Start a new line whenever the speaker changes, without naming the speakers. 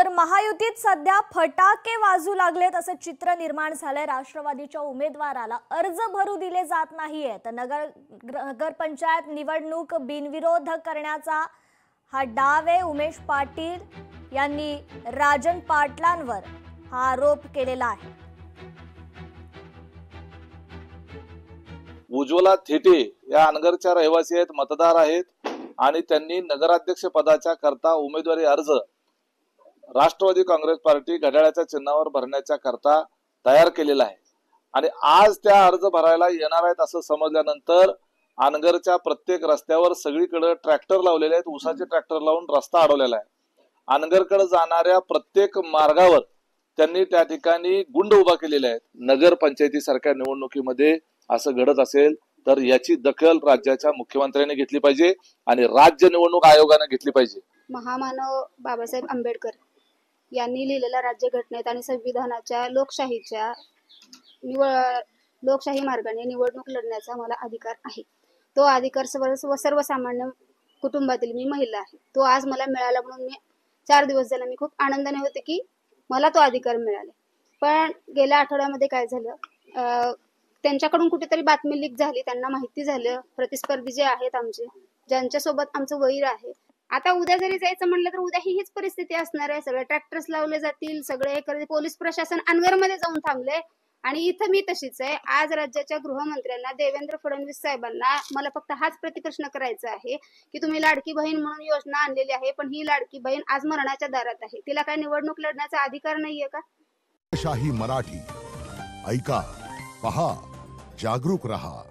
तर महायुतीत सध्या फटाके वाजू लागलेत असं चित्र निर्माण झालंय। राष्ट्रवादीच्या उमेदवाराला अर्ज भरू दिले जात नाहीये तर नगरपंचायत निवडणूक बिनविरोध करण्याचा हा डाव आहे। उमेश पाटील यांनी राजन पाटलांवर हा आरोप केलेला आहे।
उज्ज्वला थेटे या अनगरच्या रहिवासी आहेत, मतदार आहेत आणि त्यांनी नगराध्यक्ष पदाच्या करता उमेदवारी अर्ज राष्ट्रवादी काँग्रेस पार्टी घड्याळाच्या चिन्हावर भरण्याच्या करता तयार केलेला आहे आणि आज त्या अर्ज भरायला येणार आहेत असं समजल्यानंतर अनगरच्या प्रत्येक रस्त्यावर सगळीकडे ट्रॅक्टर लावलेले आहेत। ऊसाचे ट्रॅक्टर लावून रस्ता अडवलेला आहे। अनगरकडे जाणाऱ्या प्रत्येक मार्गावर त्यांनी त्या ठिकाणी गुंड उभा केलेले आहेत। नगर पंचायती सारख्या निवडणुकीमध्ये असं घडत असेल तर याची दखल राज्याच्या मुख्यमंत्र्यांनी घेतली पाहिजे आणि राज्य निवडणूक आयोगाने घेतली पाहिजे।
महामानव बाबासाहेब आंबेडकर यांनी लिहिलेल्या राज्यघटनेत आणि संविधानाच्या लोकशाही मार्गाने निवडणूक लढण्याचा मला अधिकार आहे। तो अधिकार सर्वसामान्य कुटुंबातील मी महिला आहे, तो आज मला मिळाला म्हणून मी 4 दिवस झाले मी खूप आनंदाने होते की मला तो अधिकार मिळाला। पण गेल्या आठवड्यामध्ये काय झालं, त्यांच्याकडून कुठेतरी बातमी लीक झाली, त्यांना माहिती झालं प्रतिस्पर्धी जे आहेत आमचे, ज्यांच्यासोबत आमचं वैर आहे। आता उद्या जरी जायचं म्हणलं तर उद्या हीच परिस्थिती असणार आहे। सगळे ट्रॅक्टर्स लावले जातील, सगळे पोलीस प्रशासन अनगरमध्ये जाऊन थांबले आणि इथं मी तशीच आहे। आज राज्याच्या गृहमंत्र्यांना देवेंद्र फडणवीस साहेबांना मला फक्त हाच प्रतिप्रश्न करायचा आहे की तुम्ही लाडकी बहीण म्हणून योजना आणलेली आहे, पण ही लाडकी बहीण आज मरणाच्या दारात आहे, तिला काय निवडणूक लढण्याचा अधिकार नाहीये का?
शाही मराठी ऐका, पहा, जागरूक रहा।